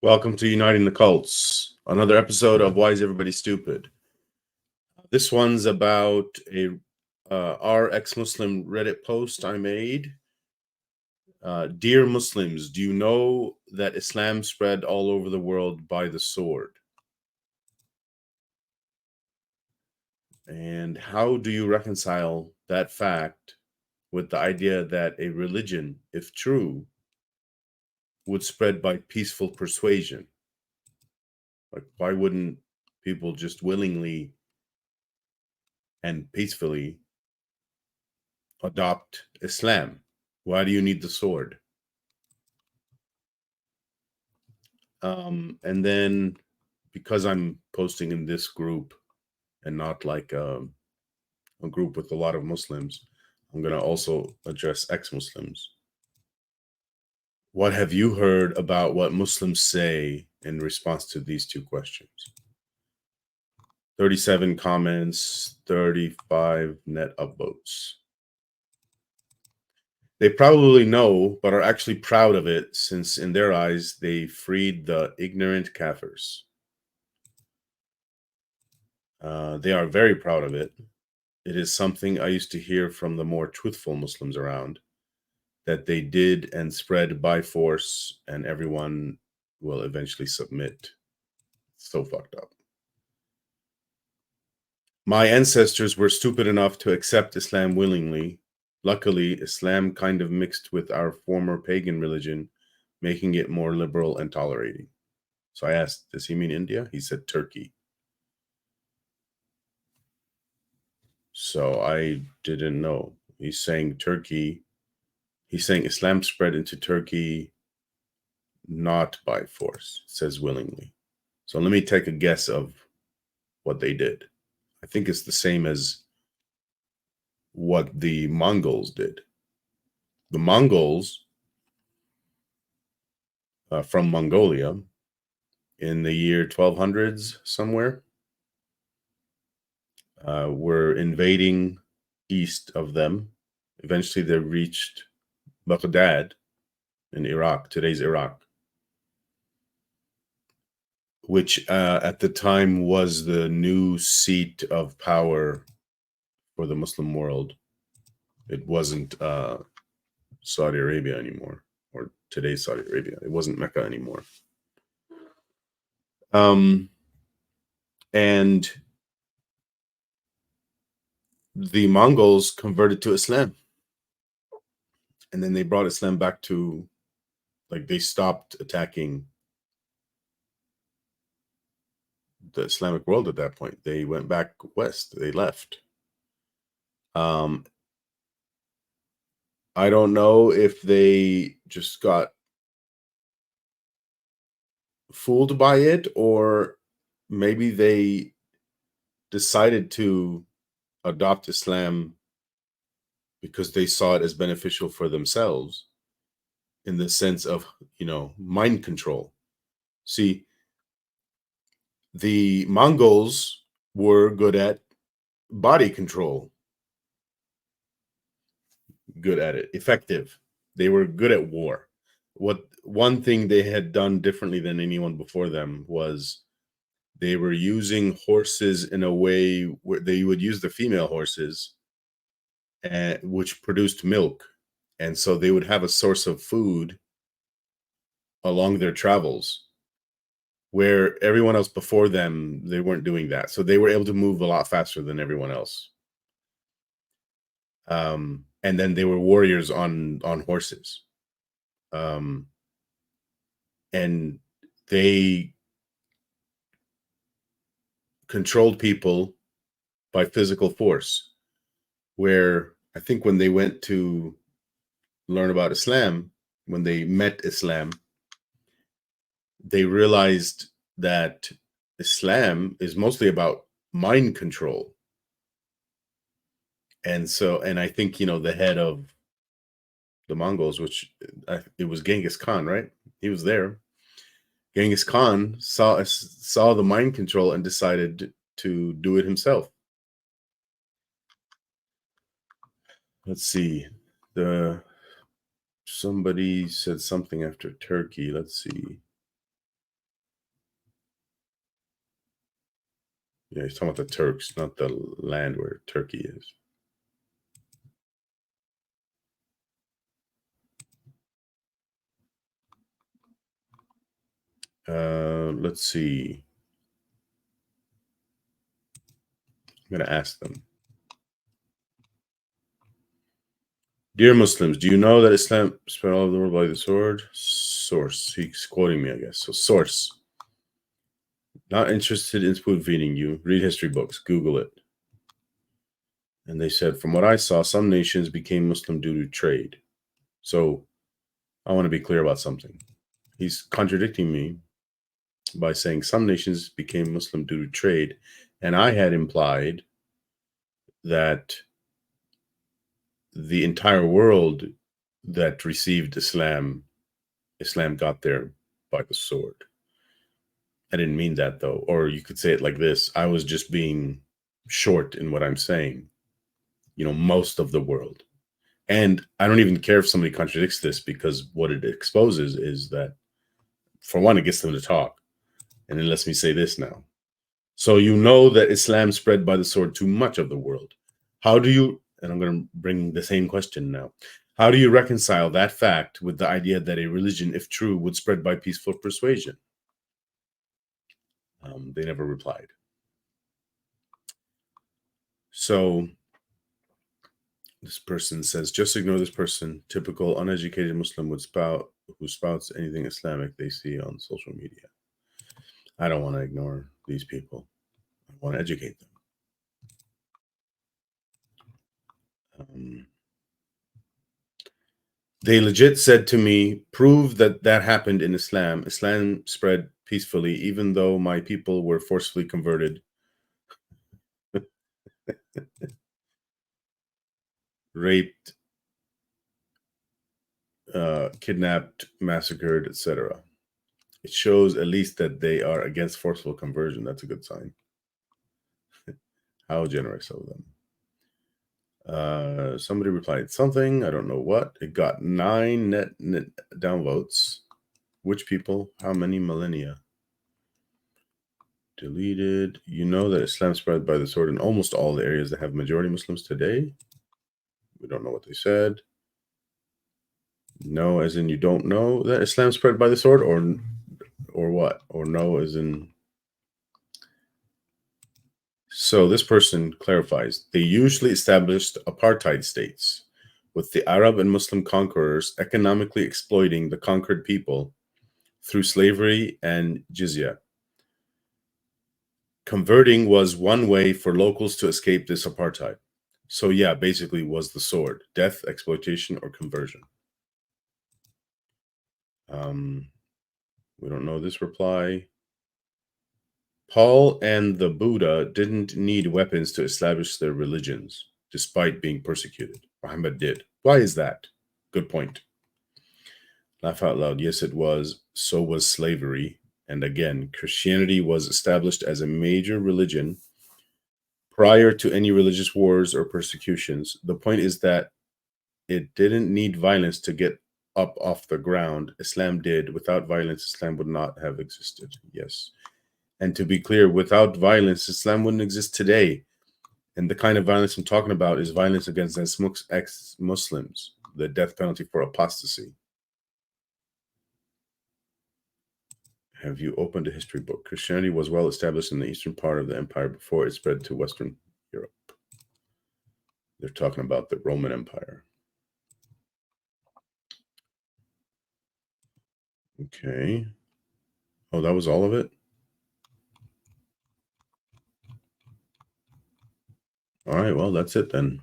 Welcome to Uniting the Cults, another episode of Why Is Everybody Stupid? This one's about a our ex-Muslim Reddit post I made. Dear Muslims, do you know that Islam spread all over the world by the sword? And how do you reconcile that fact with the idea that a religion, if true, would spread by peaceful persuasion? Like, why wouldn't people just willingly and peacefully adopt Islam? Why do you need the sword? And then because I'm posting in this group and not like a group with a lot of Muslims, I'm going to also address ex-Muslims. What have you heard about what Muslims say in response to these two questions? 37 comments, 35 net upvotes. They probably know, but are actually proud of it, since in their eyes, they freed the ignorant Kafirs. They are very proud of it. It is something I used to hear from the more truthful Muslims around, that they did and spread by force, and everyone will eventually submit. So fucked up. My ancestors were stupid enough to accept Islam willingly. Luckily, Islam kind of mixed with our former pagan religion, making it more liberal and tolerating. So I asked, does he mean India? He said Turkey. So I didn't know. He's saying Turkey. He's saying Islam spread into Turkey not by force. It says willingly. So let me take a guess of what they did. I think it's the same as what the Mongols did. The Mongols from Mongolia in the year 1200s somewhere were invading east of them. Eventually they reached Baghdad in Iraq, today's Iraq, which at the time was the new seat of power for the Muslim world. It wasn't Saudi Arabia anymore, or today's Saudi Arabia. It wasn't Mecca anymore. And the Mongols converted to Islam. And then they brought Islam back to, like, they stopped attacking the Islamic world at that point. They went back west. They left. I don't know if they just got fooled by it, or maybe they decided to adopt Islam because they saw it as beneficial for themselves, in the sense of, mind control. See, the Mongols were good at body control, good at it, effective. They were good at war. One thing they had done differently than anyone before them was they were using horses in a way where they would use the female horses, which produced milk. And so they would have a source of food along their travels, where everyone else before them, they weren't doing that. So they were able to move a lot faster than everyone else. And then they were warriors on horses. And they controlled people by physical force, where I think when they went to learn about Islam, when they met Islam, they realized that Islam is mostly about mind control. And I think, the head of the Mongols, which it was Genghis Khan, right? He was there. Genghis Khan saw the mind control and decided to do it himself. Let's see. Somebody said something after Turkey. Let's see. Yeah, he's talking about the Turks, not the land where Turkey is. Let's see. I'm going to ask them. Dear Muslims, do you know that Islam spread all over the world by the sword? Source. He's quoting me, I guess. So, source. Not interested in spoon feeding you. Read history books. Google it. And they said, from what I saw, some nations became Muslim due to trade. So, I want to be clear about something. He's contradicting me by saying some nations became Muslim due to trade. And I had implied that the entire world that received Islam got there by the sword. I didn't mean that though. Or you could say it like this. I was just being short in what I'm saying. Most of the world. And I don't even care if somebody contradicts this, because what it exposes is that, for one, it gets them to talk. And then lets me say this now. So that Islam spread by the sword to much of the world. How do you, and I'm going to bring the same question now. How do you reconcile that fact with the idea that a religion, if true, would spread by peaceful persuasion? They never replied. So this person says, just ignore this person. Typical uneducated Muslim who spouts anything Islamic they see on social media. I don't want to ignore these people. I want to educate them. They legit said to me, prove that happened in Islam. Islam spread peacefully, even though my people were forcefully converted, raped, kidnapped, massacred, etc. It shows at least that they are against forceful conversion. That's a good sign. How generous of them. Somebody replied something. I don't know what. It got 9 net downvotes. Which people? How many millennia? Deleted. You know that Islam spread by the sword in almost all the areas that have majority Muslims today. We don't know what they said. No, as in you don't know that Islam spread by the sword, or what? Or no, as in. So this person clarifies, they usually established apartheid states, with the Arab and Muslim conquerors economically exploiting the conquered people through slavery and jizya. Converting was one way for locals to escape this apartheid. So yeah, basically was the sword, death, exploitation, or conversion. We don't know this reply. Paul and the Buddha didn't need weapons to establish their religions, despite being persecuted. Muhammad did. Why is that? Good point. Laugh out loud. Yes, it was. So was slavery. And again, Christianity was established as a major religion prior to any religious wars or persecutions. The point is that it didn't need violence to get up off the ground. Islam did. Without violence, Islam would not have existed. Yes. And to be clear, without violence, Islam wouldn't exist today. And the kind of violence I'm talking about is violence against ex-Muslims, the death penalty for apostasy. Have you opened a history book? Christianity was well established in the eastern part of the empire before it spread to Western Europe. They're talking about the Roman Empire. Okay. Oh, that was all of it? All right, well, that's it then.